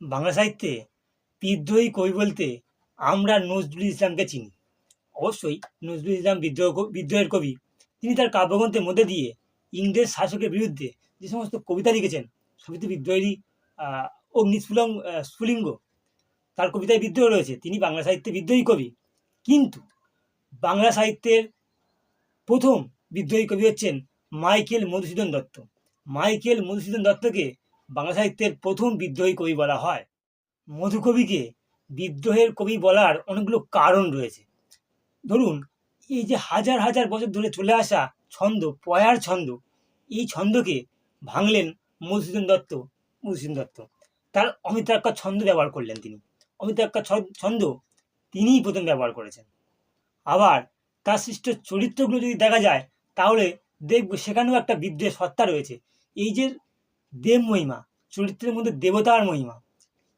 বাংলা সাহিত্যে বিদ্রোহী কবি বলতে আমরা নজরুল ইসলামকে চিনি। অবশ্যই নজরুল ইসলাম বিদ্রোহের কবি। তিনি তার কাব্যগ্রন্থের মধ্যে দিয়ে ইংরেজ শাসকের বিরুদ্ধে যে সমস্ত কবিতা লিখেছেন, সবই তো বিদ্রোহেরই স্ফুলিঙ্গ। তার কবিতায় বিদ্রোহ রয়েছে, তিনি বাংলা সাহিত্যে বিদ্রোহী কবি। কিন্তু বাংলা সাহিত্যের প্রথম বিদ্রোহী কবি হচ্ছেন মাইকেল মধুসূদন দত্ত। মাইকেল মধুসূদন দত্তকে বাংলা সাহিত্যের প্রথম বিদ্রোহী কবি বলা হয়। মধুকবিকে বিদ্রোহের কবি বলার অনেকগুলো কারণ রয়েছে। ধরুন, এই যে হাজার হাজার বছর ধরে চলে আসা ছন্দ, পয়ার ছন্দ, এই ছন্দকে ভাঙলেন মধুসূদন দত্ত। তার অমিত্রাক্ষর ছন্দ ব্যবহার করলেন তিনি। অমিত্রাক্ষর ছন্দ তিনিই প্রথম ব্যবহার করেছেন। আবার তার সৃষ্ট চরিত্রগুলো যদি দেখা যায়, তাহলে দেখব সেখানেও একটা বিদ্রোহের সত্তা রয়েছে। এই যে দেব মহিমা, চরিত্রের মধ্যে দেবতার মহিমা,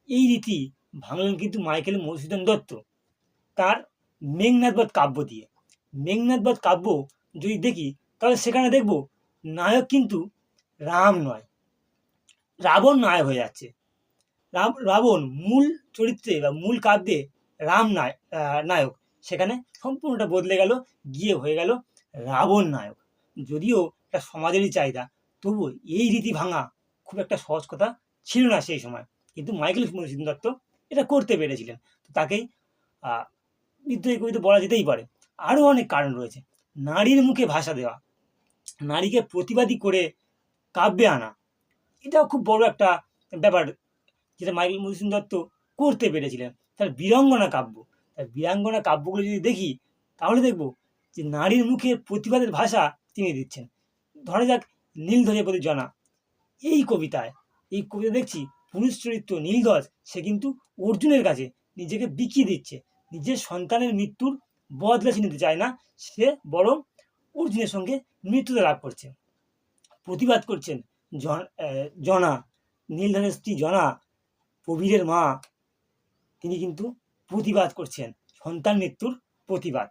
এই রীতি ভাঙলেন কিন্তু মাইকেল মধুসূদন দত্ত তার মেঘনাদবধ কাব্য দিয়ে। মেঘনাদবধ কাব্য যদি দেখি, তাহলে সেখানে দেখব নায়ক কিন্তু রাম নয়, রাবণ নায়ক হয়ে যাচ্ছে। রাবণ মূল চরিত্রে বা মূল কাব্যে রাম নায়ক, সেখানে সম্পূর্ণটা বদলে গেল, গিয়ে হয়ে গেল রাবণ নায়ক। যদিও এটা সমাজেরই চাহিদা, তবুও এই রীতি ভাঙা খুব একটা সহজ কথা ছিল না সেই সময়। কিন্তু মাইকেল মধুসূদন দত্ত এটা করতে পেরেছিলেন, তো তাকেই বিদ্রোহী কবি তো বলা যেতেই পারে। আরও অনেক কারণ রয়েছে। নারীর মুখে ভাষা দেওয়া, নারীকে প্রতিবাদী করে কাব্যে আনা, এটাও খুব বড় একটা ব্যাপার, যেটা মাইকেল মধুসূদন দত্ত করতে পেরেছিলেন। তার বীরাঙ্গনা কাব্যগুলো যদি দেখি, তাহলে দেখব যে নারীর মুখে প্রতিবাদের ভাষা তিনি দিচ্ছেন। ধরা যাক নীলধ্বজের প্রতি জনা, এই কবিতা দেখছি পুরুষ চরিত্র নীলধ্বজ, সে কিন্তু অর্জুনের কাছে নিজেকে বিকিয়ে দিচ্ছে। নিজের সন্তানের মৃত্যুর বদলা সে নিতে চায় না, সে বরং অর্জুনের সঙ্গে মৃত্যুতে লাভ করছে। প্রতিবাদ করছেন জনা, নীলধ্বজের স্ত্রী জনা, প্রবীরের মা, তিনি কিন্তু প্রতিবাদ করছেন সন্তান মৃত্যুর প্রতিবাদ।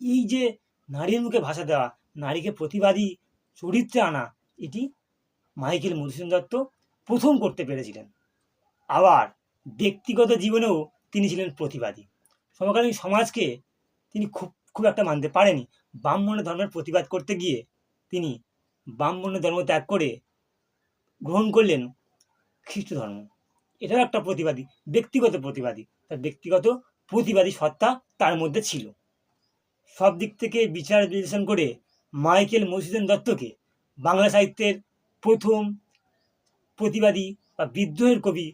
এই যে নারীর মুখে ভাষা দেওয়া, নারীকে প্রতিবাদী চরিত্রে আনা, এটি মাইকেল মধুসূদন দত্ত প্রথম করতে পেরেছিলেন। আবার ব্যক্তিগত জীবনেও তিনি ছিলেন প্রতিবাদী। সমকালীন সমাজকে তিনি খুব একটা মানতে পারেনি। ব্রাহ্মণ্য ধর্মের প্রতিবাদ করতে গিয়ে তিনি ব্রাহ্মণ্য ধর্ম ত্যাগ করে গ্রহণ করলেন খ্রিস্ট ধর্ম। এটাও একটা ব্যক্তিগত প্রতিবাদী। তার ব্যক্তিগত প্রতিবাদী সত্তা তার মধ্যে ছিল। সব দিক থেকে বিচার বিশ্লেষণ করে মাইকেল মধুসূদন দত্তকে বাংলা সাহিত্যের প্রথম প্রতিবাদী বা বিদ্রোহের কবি